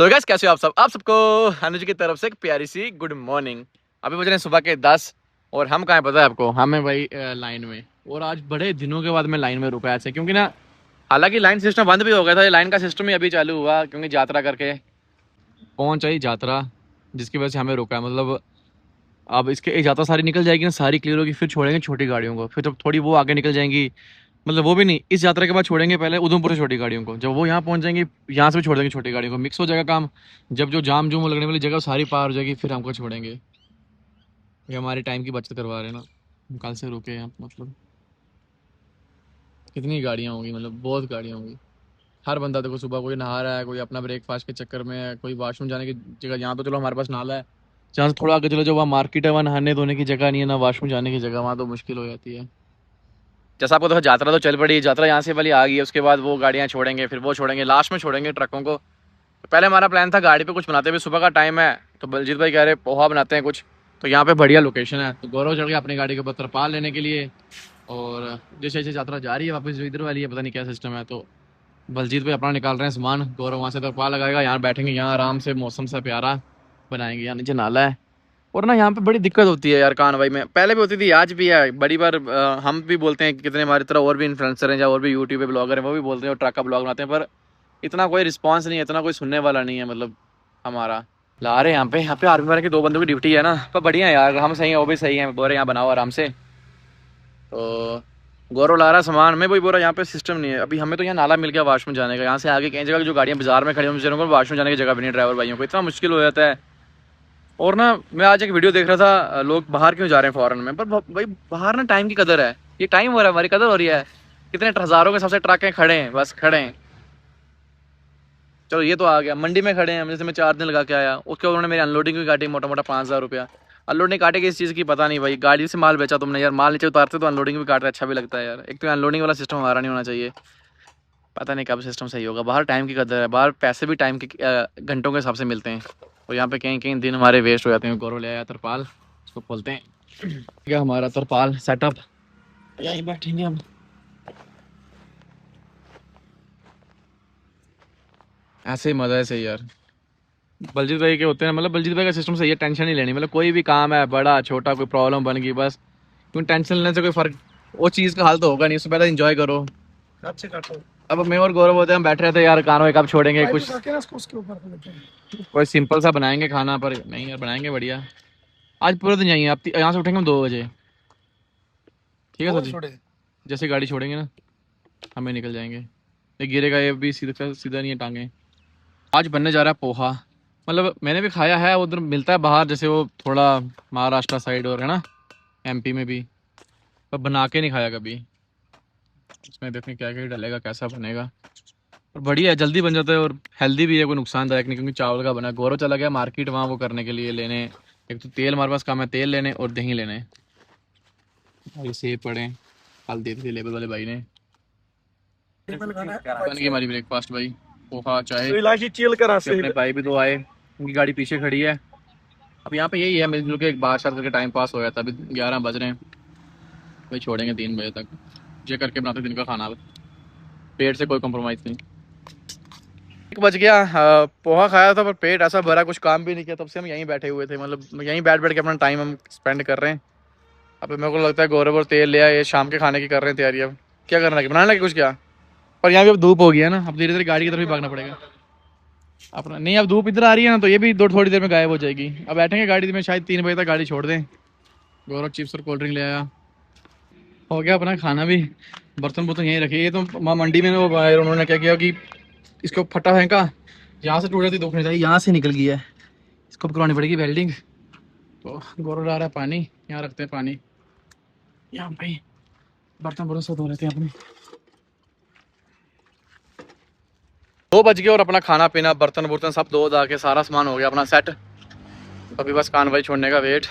तो गाइस कैसे हो आप सबको अनुज की तरफ से एक प्यारी सी गुड मॉर्निंग। अभी बज रहे हैं सुबह के 10 और हम कहाँ हैं पता है आपको? हम हैं भाई लाइन में। और आज बड़े दिनों के बाद मैं लाइन में रुका ऐसे, क्योंकि ना हालांकि लाइन सिस्टम बंद भी हो गया था, ये लाइन का सिस्टम ही अभी चालू हुआ क्योंकि यात्रा करके पहुंच आई यात्रा, जिसकी वजह से हमें रुका है। मतलब अब इसके एक यात्रा सारी निकल जाएगी ना, सारी क्लियर होगी, फिर छोड़ेंगे छोटी गाड़ियों को, फिर जब थोड़ी वो आगे निकल जाएंगी, मतलब वो भी नहीं, इस यात्रा के बाद छोड़ेंगे पहले उधमपुर से छोटी गाड़ियों को, जब वो यहाँ पहुँच जाएंगी यहाँ से भी छोड़ देंगे छोटी गाड़ियों को, मिक्स हो जाएगा काम। जब जो जाम जूम लगने वाली जगह सारी पार हो जाएगी फिर हमको छोड़ेंगे। ये हमारे टाइम की बचत करवा रहे हैं ना, हम कल से रुके हैं। मतलब कितनी गाड़ियाँ होंगी, मतलब बहुत गाड़ियाँ होंगी। हर बंदा देखो सुबह कोई नहा रहा है, कोई अपना ब्रेकफास्ट के चक्कर में है, कोई वॉशरूम जाने की जगह। यहाँ तो चलो हमारे पास नाला है, जहाँ से थोड़ा आगे चलो जो वहाँ मार्केट है, वहाँ नहाने धोने की जगह नहीं है, ना वॉशरूम जाने की जगह, वहाँ तो मुश्किल हो जाती है। जैसा आपको देखो यात्रा तो चल पड़ी, यात्रा यहाँ से वाली आ गई है, उसके बाद वो गाड़ियाँ छोड़ेंगे, फिर वो छोड़ेंगे, लास्ट में छोड़ेंगे ट्रकों को। तो पहले हमारा प्लान था गाड़ी पे कुछ बनाते हुए, सुबह का टाइम है तो बलजीत भाई कह रहे पोहा बनाते हैं कुछ, तो यहाँ पे बढ़िया लोकेशन है, तो गौरव चढ़ गया अपनी गाड़ी के ऊपर तरपाल लेने के लिए। और जैसे जैसे यात्रा जा रही है वापस जो इधर वाली है, पता नहीं क्या सिस्टम है, तो बलजीत भाई अपना निकाल रहे हैं सामान, गौरव वहाँ से तरपाल लगाएगा, यहाँ बैठेंगे, यहाँ आराम से मौसम सा प्यारा बनाएंगे। यहाँ नीचे नाला है और ना यहाँ पे बड़ी दिक्कत होती है यार कानवाई में, पहले भी होती थी आज भी है बड़ी बार। हम भी बोलते हैं, कितने हमारी तरह और भी इन्फ्लुएंसर हैं या और भी यूट्यूब पे ब्लॉगर हैं, वो भी बोलते हैं और ट्रक का ब्लॉग बनाते हैं, पर इतना कोई रिस्पांस नहीं है, इतना कोई सुनने वाला नहीं है। मतलब हमारा ला रहे हैं यहाँ पे आर्मी वाले की 2 बंदों की ड्यूटी है ना, पर बढ़िया है यार, हम सही है वो भी सही है, बोल रहे यहाँ बनाओ आराम से। तो गौरव ला रहा सामान, मैं वही बोल रहा यहाँ पे सिस्टम नहीं है अभी। हमें तो यहाँ नाला मिल गया वॉशरूम जाने का, यहाँ से आगे कई जगह जो गाड़ियाँ बाजार में खड़ी हैं उनको वॉशरूम जाने की जगह भी नहीं, ड्राइवर भाइयों को इतना मुश्किल हो जाता है। और ना मैं आज एक वीडियो देख रहा था, लोग बाहर क्यों जा रहे हैं फॉरेन में, पर भाई बाहर ना टाइम की कदर है, ये टाइम हो रहा है हमारी कदर हो रही है। कितने हज़ारों के सबसे ट्रक खड़े हैं, बस खड़े हैं। चलो ये तो आ गया, मंडी में खड़े हैं, जैसे मैं 4 दिन लगा के आया, उसके बाद उन्होंने मेरी अनलोडिंग भी काटी, मोटा मोटा 5,000 रुपया। अनलोडिंग काटे किस चीज़ की पता नहीं भाई, गाड़ी से माल बेचा तुमने यार, माल नीचे उतारते तो अनलोडिंग भी काटते, अच्छा भी लगता है यार। एक तो अनलोडिंग वाला सिस्टम हमारा नहीं होना चाहिए, पता नहीं कब सिस्टम सही होगा। बाहर टाइम की कदर है, बाहर पैसे भी टाइम के घंटों के हिसाब से मिलते हैं, और यहाँ पे कहीं कहीं दिन हमारे वेस्ट हो जाते हैं। गौरव ले आया तरपाल, उसको खोलते हैं। क्या हमारा तरपाल सेटअप, यहीं बैठेंगे हम। ऐसे ही मज़ा है सही यार, बलजीत भाई के होते हैं, मतलब बलजीत भाई का सिस्टम सही है, टेंशन नहीं लेनी, मतलब कोई भी काम है बड़ा छोटा, कोई प्रॉब्लम बन गई बस, क्योंकि टेंशन लेने से कोई फर्क, वो चीज़ का हाल तो होगा नहीं, उससे पहले इंजॉय करो। अब मैं और गौरव होते हैं, हम बैठ रहे थे यार, कानों कब छोड़ेंगे कुछ, कोई सिंपल सा बनाएंगे खाना, पर नहीं यार बनाएंगे बढ़िया। आज पूरे दिन जाएंगे, आप यहाँ से उठेंगे हम 2 बजे, ठीक है सर जी? जैसे गाड़ी छोड़ेंगे ना हमें निकल जाएंगे, ये गिरेगा, ये भी सीधा सीधा नहीं है टांगे। आज बनने जा रहा है पोहा, मतलब मैंने भी खाया है, उधर मिलता है बाहर, जैसे वो थोड़ा महाराष्ट्र साइड और है ना, एमपी में भी, पर बना के नहीं खाया कभी। इसमें देखें क्या क्या डलेगा, कैसा बनेगा, और बढ़िया है, जल्दी बन जाता है और हेल्दी भी है, कोई नुकसानदायक नहीं, क्योंकि चावल का बना। गौरव चला गया मार्केट वहाँ वो करने के लिए, लेने, एक तो तेल हमारे पास कम है, तेल लेने और दही लेने, और ये सेब पड़े कल दे थे लेबल वाले भाई ने। बन गई हमारी ब्रेकफास्ट भाई, पोहा चाय। अपने भाई भी 2 आए, उनकी गाड़ी पीछे खड़ी है। अब यहाँ पे यही है, मिलजुल के एक बात करके टाइम पास हो गया था। अभी 11 बज रहे हैं भाई, छोड़ेंगे 3 बजे तक, ये करके बनाते दिन का खाना, पेट से कोई कॉम्प्रोमाइज़ नहीं। 1 बज गया, पोहा खाया था पर पेट ऐसा भरा, कुछ काम भी नहीं किया, तब से हम यहीं बैठे हुए थे, मतलब यहीं बैठ बैठ के अपना टाइम हम स्पेंड कर रहे हैं। अब मेरे को लगता है गौरव और तेल ले आए, ये शाम के खाने की कर रहे हैं तैयारी। अब क्या करना है, बनाने लगे कुछ क्या? पर यहाँ भी अब धूप हो गई है ना, अब धीरे धीरे गाड़ी की तरफ ही भागना पड़ेगा अपना। नहीं अब धूप इधर आ रही है ना, तो ये भी थोड़ी देर में गायब हो जाएगी। अब बैठेंगे गाड़ी में, शायद 3 बजे तक गाड़ी छोड़ दें। गौरव चिप्स और कोल्ड ड्रिंक ले आया, हो गया अपना खाना भी। बर्तन बुर्तन यहीं रखे, ये तो मंडी में वो उन्होंने क्या किया कि इसको फटा फेंका, यहाँ से टूट जाती दुख नहीं चाहिए, यहाँ से निकल गया है, इसको करवानी पड़ेगी वेल्डिंग। तो गौरव ला रहा है पानी, यहाँ रखते हैं पानी, यहाँ भाई बर्तन बुर्तन सब धो लेते हैं अपने। 2 बज गए और अपना खाना पीना बर्तन बुर्तन सब धो धा के सारा सामान हो गया अपना सेट। अभी बस कानवाई छोड़ने का वेट।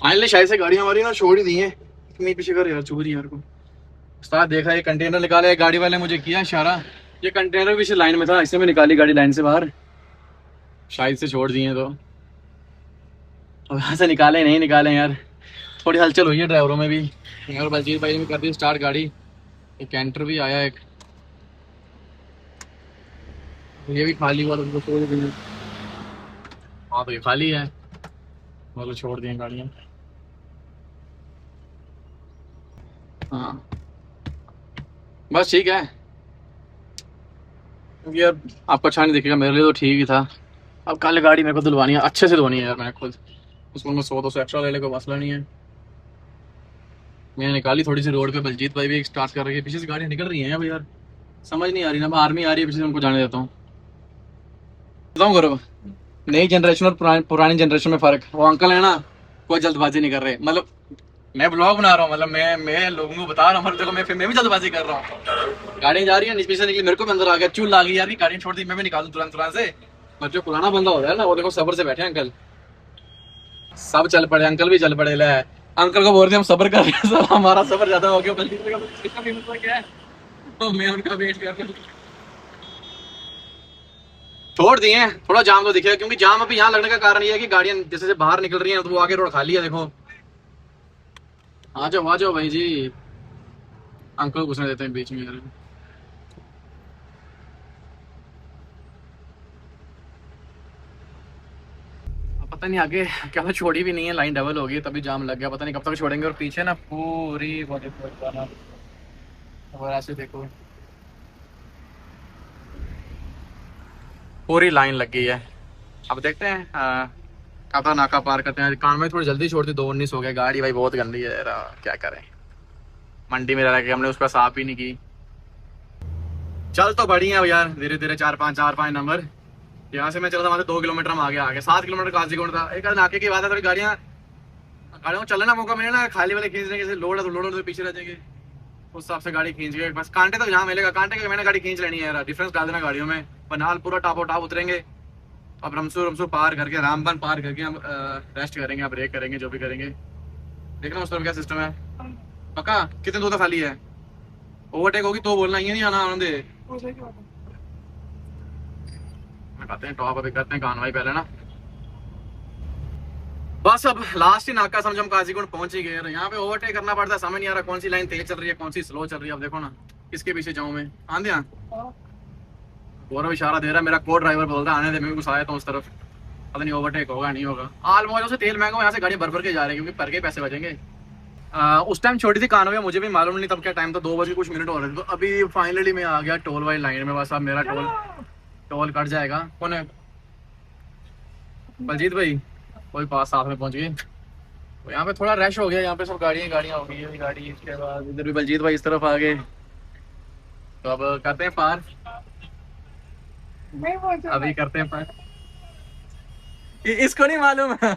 फाइनली शायद से गाड़ी हमारी ना छोड़ ही दी है, इतनी पीछे कर यार चूरी यार को। उस्ताद देखा ये कंटेनर निकाले, गाड़ी वाले मुझे किया इशारा, ये कंटेनर भी लाइन में था, इससे मैं निकाली गाड़ी लाइन से बाहर, शायद से छोड़ दिए। तो अब यहाँ से निकाले नहीं निकाले यार, थोड़ी हलचल हुई है ड्राइवरों में भी। और बलजीत भाई ने कर दी स्टार्ट गाड़ी, एक कैंटर भी आया एक, ये भी खाली हुआ तो उनको छोड़ दिए। हाँ तो ये खाली है, मतलब छोड़ दिए गाड़ियाँ। हाँ बस ठीक है, क्योंकि यार आपको अच्छा नहीं दिखेगा, मेरे लिए तो ठीक ही था। अब कल गाड़ी मेरे को धुलवानी है, अच्छे से धोनी है यार मैंने खुद। उसमें मैं 100-200 एक्स्ट्रा ले ले, कोई मसला नहीं है। मैंने निकाली थोड़ी सी रोड पे, बलजीत भाई भी स्टार्ट कर रही है, पीछे से गाड़ियाँ निकल रही हैं अब यार, समझ नहीं आ रही ना। मैं आर्मी आ रही है पीछे से, उनको जाने देता हूँ। बताऊँ करो, नई जनरेशन और पुरानी जनरेशन में फ़र्क। वो अंकल है ना, कोई जल्दबाजी नहीं कर रहे। मतलब मैं ब्लॉग बना रहा हूँ, मतलब मैं लोगों को बता रहा हूँ, मतलब देखो मैं भी जल्दबाजी कर रहा हूँ। गाड़ी जा रही है, नीचे से निकली, मेरे को भी अंदर आ गया, चूल आ गई यार, गाड़ी छोड़ दी, मैं भी निकालूं तुरंत तुरंत से। पर जो पुराना बंदा होता है ना, वो देखो सब्र से बैठे अंकल, सब चल पड़े, अंकल भी चल पड़े। ले अंकल को बोल रहे हम सब्र कर रहे हैं सर, हमारा सब्र ज्यादा हो गया। बल्कि इसका भी मतलब क्या है, तो मैं उनका वेट कर रहा हूँ। छोड़ दिए हैं, थोड़ा जाम तो दिखेगा, क्योंकि जाम अभी यहाँ लगने का कारण ये है कि गाड़ियां जैसे जैसे बाहर निकल रही हैं, तो वो आगे रोड खाली है देखो। आ जाओ भाई जी, अंकल घुसने देते हैं बीच में यार। अब पता नहीं आगे क्या, तो छोड़ी भी नहीं है, लाइन डबल हो गई तभी जाम लग गया, पता नहीं कब तक छोड़ेंगे। और पीछे ना पूरी वो देखो इतना, और ऐसे देखो पूरी लाइन लग गई है। अब देखते हैं कब तक नाका पार करते हैं। कान में थोड़ी जल्दी छोड़ती, 2:19 हो गया, गाड़ी भाई बहुत गंदी है यार, क्या करें। मंडी में रह के हमने उसका साफ ही नहीं की। चल तो बढ़िया है यार, धीरे धीरे 4-5 नंबर। यहाँ से मैं चला था, वहाँ से 2 किलोमीटर हम आगे 7 किलोमीटर काजीगुंड था। एक नाके की बात है, थोड़ी गाड़ियाँ गाड़ियों को चलने का मौका मिले ना, खाली वाले खींच देंगे, जैसे लोड है तो लोड तो पीछे रह जाएंगे, उस हिसाब से गाड़ी खींच गए। बस कांटे तक जहाँ मिलेगा, कांटे के मैंने गाड़ी खींच लेनी है यार, डिफरेंस डाल देना गाड़ियों में। बनाल पूरा टापो टाप उतरेंगे, अब रमसू पार करके, रामबन पार करके हम रेस्ट करेंगे, अब ब्रेक करेंगे, जो भी करेंगे। देखना उस तरफ क्या सिस्टम है। पक्का कितने दूर तक खाली है, ओवरटेक होगी तो बोलना, ये नहीं आना आनंद। खाते हैं टॉप, अभी करते हैं कानवाई पहले ना। बस अब लास्ट ही नाका समझो, हम काजीगुंड पहुंच ही गए। यहाँ पे ओवरटेक करना पड़ता है, समझ नहीं आ रहा कौन सी लाइन तेज चल रही है, कौन सी स्लो चल रही है। अब देखो ना किसके पीछे जाऊं मैं, आंधिया गौरव इशारा दे रहा है, मेरा को ड्राइवर बोल रहा है आने दे, मैं भी घुसाया था उस तरफ, पता नहीं ओवरटेक होगा नहीं होगा। ऑलमोस्ट से तेल महंगा, यहाँ से गाड़ी भर भर के जा रही है, क्योंकि भर के पैसे बचेंगे। उस टाइम छोटी थी कानवे, मुझे भी मालूम नहीं तब क्या टाइम था, 2 बजे कुछ मिनट हो रहे थे। तो अभी फाइनली मैं आ गया टोल वाली लाइन में, बस अब मेरा टोल कट जाएगा। कौन है, बलजीत भाई, कोई पास साथ में पहुंच गए। तो यहाँ पे थोड़ा रश हो गया, यहाँ पे सब गाड़ियाँ हो गई है गाड़ी। इसके बाद इधर भी बलजीत भाई इस तरफ आ गए, तो अब करते हैं पार, अभी करते हैं पार। इसको नहीं मालूम है,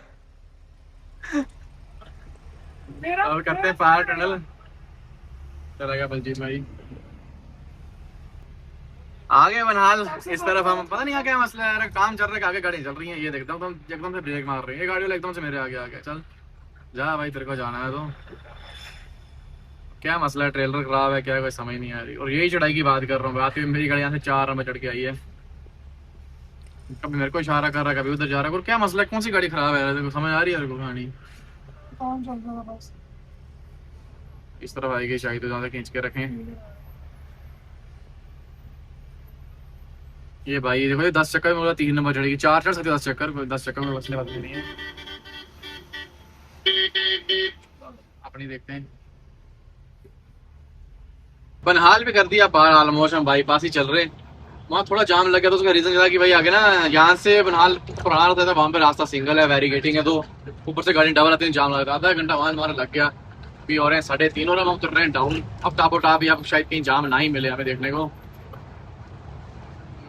अब करते हैं पार टनल। चला गया बलजीत भाई, आगे बनहाल इस तरफ। हम पता नहीं क्या मसला है यार, काम चल रहा है, आगे गाड़ी चल रही है, ये देखता हूँ तो एकदम से ब्रेक मार रही है गाड़ी वाला, एकदम से मेरे आगे आ गया। चल जा भाई, तेरे को जाना है तो। क्या मसला है, ट्रेलर खराब है क्या, कोई समझ नहीं आ रही। और यही चढ़ाई की बात कर रहा हूँ, बात मेरी गाड़ी यहाँ से 4 नंबर चढ़ के आई है, कभी मेरे को इशारा कर रहा है, कभी उधर जा रहा है। और क्या मसला है, कौन सी गाड़ी खराब है, देखो समझ आ रही है तेरे को कहानी। इस तरफ आएगी शायद, तो ज्यादा खींच के रखें। ये भाई देखो, ये 10 चक्कर में 3 नंबर चढ़ेगी, 4 चढ़ सकते 10 चक्कर, 10 चक्कर में बचने वाली नहीं है। अपनी देखते हैं, बनहाल भी कर दिया पार, ऑलमोस्ट हम बाईपास ही चल रहे। वहाँ थोड़ा जाम लग गया, तो उसका रीजन था कि भाई आगे ना यहाँ से बनहाल पुराना रहता था, वहाँ पे रास्ता सिंगल है, वेरीगेटिंग है, तो ऊपर से गाड़ी डबल आती है, जाम लगा था। आधा घंटा वहाँ हमारा लग गया, अभी हो रहे हैं 3:30 और हम उतर रहे हैं डाउन। अब टापो टाप या शायद कहीं जाम ना ही मिले हमें देखने को,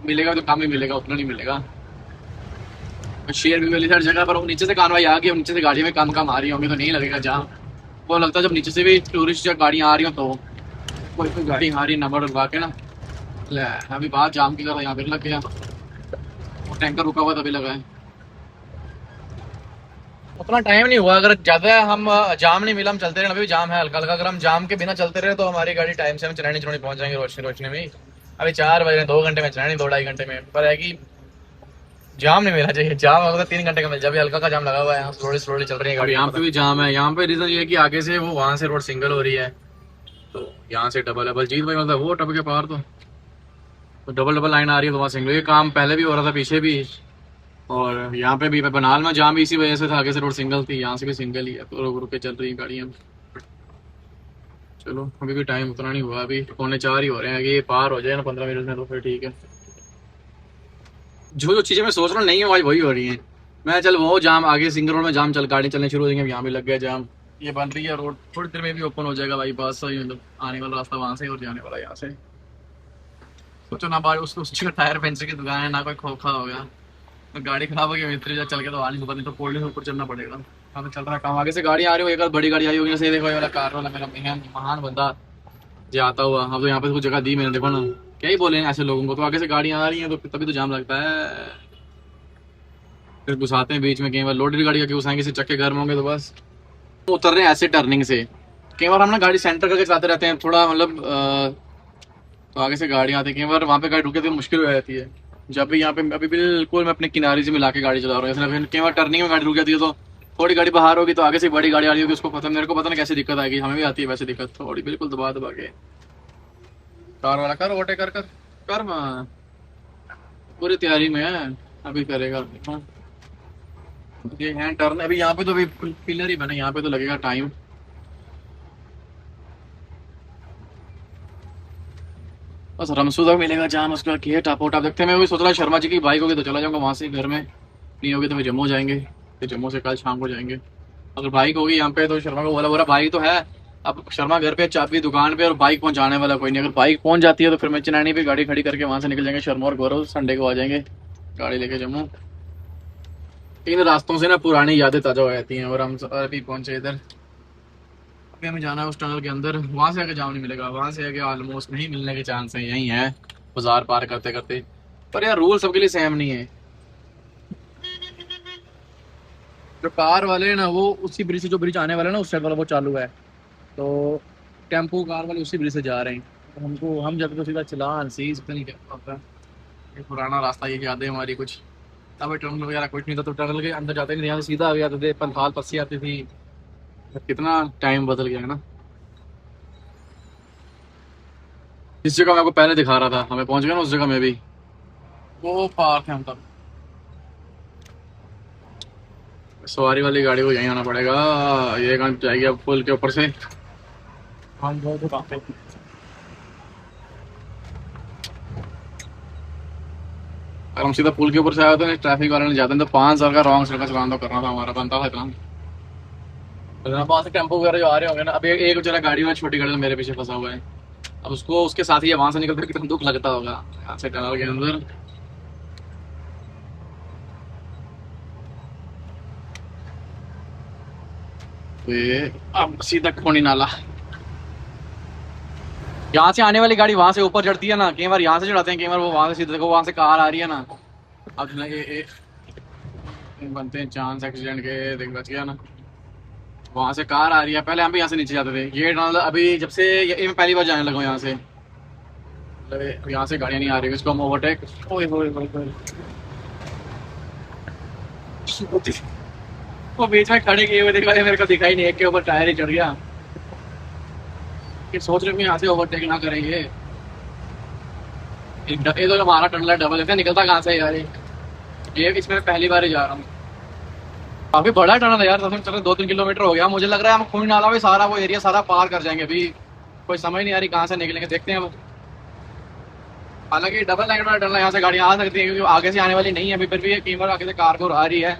मिलेगा तो कम ही मिलेगा, उतना नहीं मिलेगा। शेयर भी मिली हर जगह पर, नीचे से कानवाई आ गई, नीचे से गाड़ी में कम आ रही होंगी तो नहीं लगेगा जाम। वो लगता है जब नीचे से भी टूरिस्ट या गाड़ियाँ आ रही हो, तो कोई गाड़ी आ रही नंबर लगा के ना, अभी बात जाम की तरह यहाँ पे लग गया, टैंकर रुका हुआ तभी लगा है। उतना टाइम नहीं हुआ, अगर ज्यादा हम जाम नहीं मिला, हम चलते रहे, अभी जाम है हल्का हल्का, अगर हम जाम के बिना चलते रहे तो हमारी गाड़ी टाइम से हम चलानी चलानी पहुंच जाएंगे रोशनी में ही। अभी 4 बज रहे, 2 घंटे में चलानी, 2-2.5 घंटे में। पर है कि जाम नहीं मिलना चाहिए, जाम अगर 3 घंटे का मिल जाए। अभी हल्का का जाम लगा हुआ है, स्लोली चल रही है गाड़ी। यहाँ पे भी जाम है, यहाँ पे रीजन ये है कि आगे से वो वहां से रोड सिंगल हो रही है, तो यहाँ से डबल है। बलजीत भाई मतलब वो टप के पार तो तो डबल डबल लाइन आ रही है तो वहाँ सिंगल, ये काम पहले भी हो रहा था पीछे भी, और यहाँ पे भी बनाल में जाम भी इसी वजह से था, आगे से रोड सिंगल थी, यहाँ से भी सिंगल ही है, तो रुक रुक के चल रही है गाड़ियाँ। चलो अभी भी टाइम उतना नहीं हुआ, अभी 3:45 ही हो रहे हैं, आगे ये पार हो जाए ना 15 मिनट में तो फिर ठीक है। जो जो चीज़ें मैं सोच रहा हूँ नहीं है भाई वही हो रही हैं। मैं चल वो जाम आगे सिंगल रोड में जाम चल गाड़ी चलने शुरू हो जाएंगे, यहाँ भी लग गया जाम, ये बन रही है रोड, थोड़ी देर में भी ओपन हो जाएगा भाई, बस सही मतलब आने वाला रास्ता वहाँ से और जाने वाला यहाँ से। सोचो ना भाई उस का टायर पंचर की दुकान है ना, कोई खोखा हो गया तो गाड़ी खराब हो गई, मिस्त्री चल के तो आ नहीं सकता, नहीं तो कोल्ड ऊपर चलना पड़ेगा। हाँ तो चल रहा है काम, आगे से गाड़ी आ रही हो, एक आध बड़ी गाड़ी आई होगी, जैसे देखो ये वाला कार वाला मेरा महान बंदा जो आता हुआ, अब तो यहाँ पे कुछ जगह दी मैंने, देखो ना क्या ही बोले ऐसे लोगों को, तो आगे से गाड़ियाँ आ रही हैं तो तभी तो जाम लगता है, फिर घुसाते हैं बीच में, कई बार लोडेड गाड़ी का घुसाएंगे से चक्के गर्म होंगे तो बस उतर रहे हैं ऐसे टर्निंग से। कई बार हम ना गाड़ी सेंटर करके चलाते रहते हैं थोड़ा मतलब तो आगे से गाड़ियाँ आती है, कई बार वहाँ पे गाड़ी रुके तो मुश्किल हो जाती है। जब भी यहाँ पे अभी बिल्कुल मैं अपने किनारे से मिला के गाड़ी चला रहा हूँ, कई बार टर्निंग में गाड़ी रुक जाती है, तो थोड़ी गाड़ी बाहर होगी तो आगे से बड़ी गाड़ी आ रही होगी, उसको पता मेरे को पता नहीं कैसी दिक्कत आएगी, हमें भी आती है वैसे दिक्कत थोड़ी, बिल्कुल दबा दबा के। कार वाला कर ओटे कर कर कर पूरी तैयारी में है, अभी करेगा। हाँ, ये है टर्न, अभी यहाँ पे तो अभी पिलर ही बने, यहाँ पे तो लगेगा टाइम। बस रमसूदा मिलेगा जाम, उसके बाद किए टापो टाप देखते हैं। मैं वही सोच रहा शर्मा जी की बाइक होगी तो चला जाऊंगा वहां से, घर में नहीं होगी तो फिर जम्मू जाएंगे, फिर जम्मू से कल शाम को जाएंगे। अगर बाइक होगी यहाँ पे तो शर्मा को बोला बोला बाइक तो है, अब शर्मा घर पे चाबी दुकान पे और बाइक पहुंचाने वाला कोई नहीं, अगर बाइक पहुंच जाती है तो फिर मैं चिनानी पे गाड़ी खड़ी करके वहां से निकल जाएंगे, शर्मा और गौरव संडे को आ जाएंगे गाड़ी लेके जम्मू। इन रास्तों से ना पुरानी यादें ताजा हो जाती हैं, और हम अभी पहुंचे इधर, अभी हमें जाना है उस टनल के अंदर, वहां से आगे जाम नहीं मिलेगा, वहां से आगे ऑलमोस्ट नहीं मिलने के चांस है, यही है बाजार पार करते करते। पर यार रूल सबके लिए सेम नहीं है, जो कार वाले हैं ना वो उसी ब्रिज से, जो ब्रिज आने वाला है ना उस साइड वाला वो चालू है, तो टेम्पो कार वाले उसी ब्रिज से जा रहे हैं, तो हमको हम जब तो सीधा चलान सीज पता नहीं क्या होता है। ये पुराना रास्ता, ये यादें हमारी कुछ, तब टनल वगैरह कुछ नहीं था, तो टनल के अंदर जाते नहीं, यहाँ से सीधा आ जाते थे, पंथाल पस्सी आती थी, कितना टाइम बदल गया है ना। इस जगह मैं आपको पहले दिखा रहा था, हमें पहुंच गया ना उस जगह में भी, वो पार थे हम तब। सवारी वाली गाड़ी को यहीं आना पड़ेगा, ये कहाँ जाएगी अब पुल के ऊपर से, हम वो कहाँ पे, अगर हम सीधा पुल के ऊपर से आए तो ट्रैफिक वाले ने जाते हैं तो 5,000 का रॉन्ग साइड का चलान तो करना था, हमारा बनता था प्लान। वहां से टेम्पो वगैरह जो आ रहे होंगे ना, अभी एक बेचारा गाड़ी में छोटी गाड़ी में मेरे पीछे फंसा हुआ है, अब उसको उसके साथ ही वहां से निकलते कितना दुख लगता होगा यहाँ से टनल के अंदर। तो ये अब सीधा खोनी नाला, यहाँ से आने वाली गाड़ी वहां से ऊपर चढ़ती है ना, कई बार यहाँ से चढ़ाते हैं, कई बार वो वहां से सीधे, देखो वहां से कार आ रही है ना, अब बनते हैं चांस एक्सीडेंट के, देख बच गया ना, वहां से कार आ रही है, पहले हम भी यहाँ से नीचे जाते थे, ये टनल अभी जब से ये मैं पहली बार जाने लगा हूँ यहाँ से, मतलब यहाँ से गाड़ियाँ नहीं आ रही, इसको हम ओवरटेक, ओए होए होए होए। वो बीच में खड़े किए हुए देखा, मेरे को दिखाई नहीं, एक के ऊपर टायर ही चढ़ गया, कि सोच रहे हो यहाँ से ओवरटेक ना करेंगे, ये तो हमारा टनल है डबल है, निकलता कहाँ से यार ये इसमें पहली बार ही जा रहा हूँ। काफी बड़ा टनल है यार, तब चलो 2-3 किलोमीटर हो गया, मुझे लग रहा है हम खून नाला भी सारा वो एरिया सारा पार कर जाएंगे, अभी कोई समझ नहीं आ रही कहाँ से निकलेंगे, देखते हैं अब। हालांकि डबल लाइन वाला टनल यहाँ से गाड़ियाँ आ सकती है, क्योंकि आगे से आने वाली नहीं है अभी, फिर भी ये कई बार आगे से कार को आ रही है,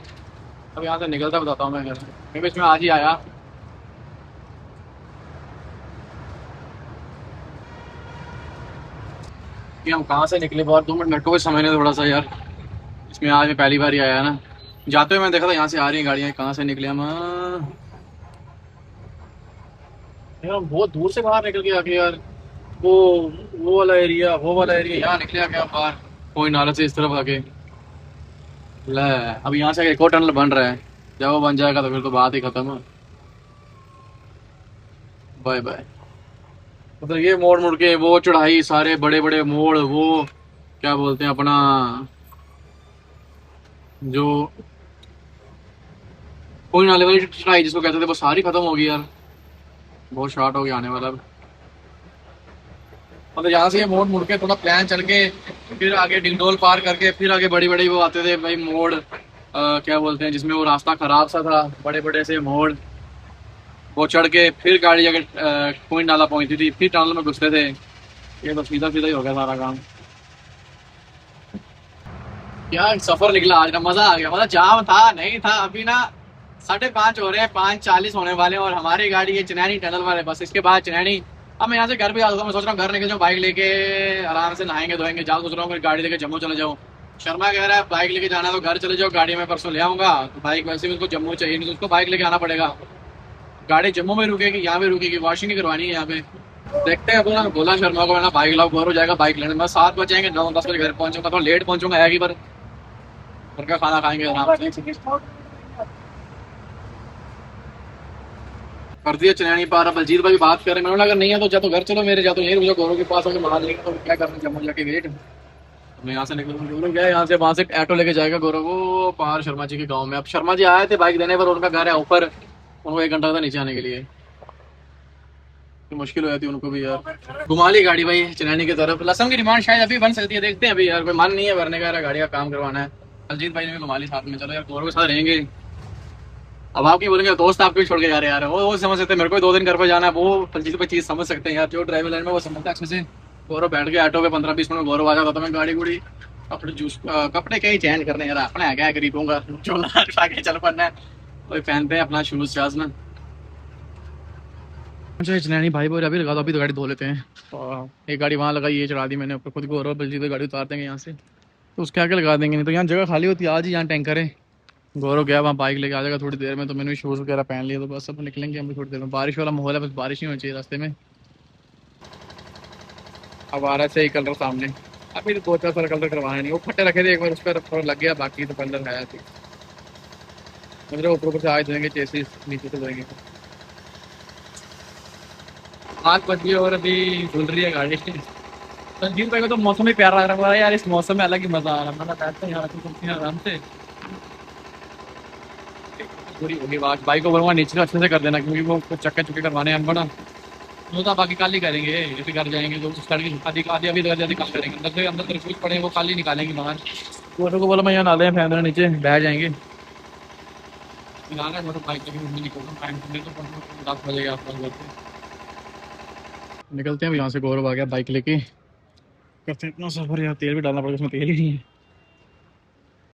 अब यहाँ से निकलता बताता हूँ मैं, क्योंकि इसमें आज ही आया। कि हम कहाँ से निकले, बहुत 2 मिनट मेरे को भी समय नहीं थोड़ा सा यार, इसमें आज मैं पहली बार ही आया ना, जाते हुए मैं देखा था यहाँ से आ रही हैं गाड़ियाँ, कहाँ से निकले हम यार, बहुत दूर से बाहर निकल के आके यार, वो वो वाला एरिया यहाँ निकले आके आप बाहर, कोई नाला से इस तरफ आके ले, अब यहाँ से एक और टनल बन रहा है, जब वो बन जाएगा तो फिर तो बात ही खत्म है, बाय बाय। मतलब ये मोड़ मुड़ के वो चढ़ाई, सारे बड़े बड़े मोड़, वो क्या बोलते हैं अपना जो कोई नाले वाली चढ़ाई जिसको कहते थे, वो सारी खत्म हो गई यार, बहुत शॉर्ट हो गया आने वाला। मतलब यहाँ से ये मोड़ मुड़ के थोड़ा प्लान चल के फिर आगे डिगडोल पार करके फिर आगे बड़ी बड़ी वो आते थे भाई मोड़, क्या बोलते हैं जिसमें वो रास्ता खराब सा था, बड़े बड़े से मोड़, वो चढ़ के फिर गाड़ी जाके कोइन नाला पहुंचती थी, फिर टनल में घुसते थे। ये तो सीधा सीधा ही हो गया सारा काम। क्या सफर निकला आज का, मजा आ गया। मतलब जाम था नहीं था, अभी ना 5:30 हो रहे हैं, 5:40 होने वाले हैं और हमारी गाड़ी है चनैनी टनल वाले, बस इसके बाद चनैनी। अब मैं यहाँ से घर भी आ जाता हूँ, मैं सोच रहा हूँ घर निकल जाऊँ बाइक लेके, आराम से नहाएंगे धोएंगे, जाओ सोच रहा हूँ फिर गाड़ी लेके जम्मू चले जाऊँ। शर्मा कह रहा है बाइक लेके जाना तो घर चले जाओ, गाड़ी में परसों ले आऊंगा। तो बाइक वैसे भी उसको जम्मू चाहिए, नहीं तो उसको बाइक लेके आना पड़ेगा। गाड़ी जम्मू में रुकेगी, यहाँ पे रुकेगी, वॉशिंग ही करवानी है यहाँ पे। देखते हैं। अपना बोला शर्मा को, है ना बाइक लाओ, बोर हो जाएगा बाइक लेने में। 7 बजेंगे, 9-10 बजे घर पहुंचूंगा, तो लेट पहुंचूंगा आएगी पर घर का खाना खाएंगे आराम से। कर दिया चनैनी पार। अब बलजीत भाई बात कर रहे हैं, मैंने बोला अगर नहीं है तो जा तो घर चलो मेरे, जा तो यहीं रुक जाओ, गौरव के पास आके मना लेंगे, तो क्या करना जम्मू जाके वेट। मैं यहाँ से निकल, गौरव गया यहाँ से, वहां से ऑटो लेके जाएगा गौरव वो पार शर्मा जी के गाँव में। अब शर्मा जी आए थे बाइक देने पर, उनका घर है ऊपर, उनको 1 घंटा था नीचे आने के लिए, तो मुश्किल हो जाती है उनको भी यार। घुमा ली गाड़ी भाई चनैनी की तरफ। लसन की डिमांड शायद अभी बन सकती है, देखते हैं अभी यार, कोई मन नहीं है भरने का, गाड़ी का काम करवाना है। बलजीत भाई ने भी घुमा ली साथ में, चलो यार गौरव के साथ रहेंगे। अब आप क्या बोलेंगे, दोस्त आपको भी छोड़ के जा रहे हैं यार, वो समझ सकते हैं, मेरे को 2 दिन घर पे जाना है, वो बलजीत भाई चीज समझ सकते हैं यार, जो ड्राइवर लाइन में वो समझता है अच्छे से। गौरव बैठ के ऑटो पे 15-20 मिनट में गौरव आ जाता था, मैं गाड़ी गुड़ी कपड़े जूस कपड़े क्या ही चेंज करने यार, अपने क्या गरीबों का चोला आगे चल पड़ना है, कोई पहनते हैं अपना शूज शाज ना। मुझे चनैनी भाई बोल अभी लगा दो, अभी तो गाड़ी धो लेते हैं। और एक गाड़ी वहाँ लगाई, ये चढ़ा दी मैंने ऊपर, खुद गौरव बलजीत भाई गाड़ी उतार देंगे यहाँ से, तो उसके आगे लगा देंगे, नहीं तो यहाँ जगह खाली होती है। आज ही यहाँ टैंकर है, गौरव गया वहाँ बाइक लेके आ जाएगा थोड़ी देर में, तो मैंने भी शूज़ वगैरह पहन लिया, तो बस अब निकलेंगे हम भी थोड़ी देर में। बारिश वाला माहौल है, बस बारिश नहीं होनी चाहिए रास्ते में। अब आ रहा है सही कलर सामने, अभी तो 2-4 साल कलर करवाना नहीं, वो फटे रखे थे एक बार, उस पर थोड़ा लग गया, बाकी तो कलर है थी। मुझे ऊपर से आज देंगे चेसिस, नीचे से देंगे। 8 बज गए और अभी धुल रही है गाड़ी। संजीव भाई को तो मौसम ही प्यारा लग रहा है यार, इस मौसम में अलग ही मजा आ रहा है, मतलब बैठते हैं यहाँ कुर्सी आराम से। पूरी होगी बात, बाइक को बोलूँगा नीचे अच्छे से कर देना, क्योंकि वो कुछ चक्के चुक्के करवाने हैं हमको ना, वो तो बाकी कल ही करेंगे, अभी घर जाएंगे तो उस की आधी आधी अभी जल्दी कल करेंगे, अंदर से अंदर तरफ कुछ पड़े वो कल ही निकालेंगे बाहर। वो को बोला मैं यहाँ नाले में फैन नीचे बैठ जाएंगे, निकालना है तो बाइक लेके निकलता टाइम तो 10 बजे के आसपास निकलते हैं। यहाँ से गौरव आ गया बाइक लेके, करते हैं इतना सफर, यार तेल भी डालना पड़ेगा, उसमें तेल ही नहीं है।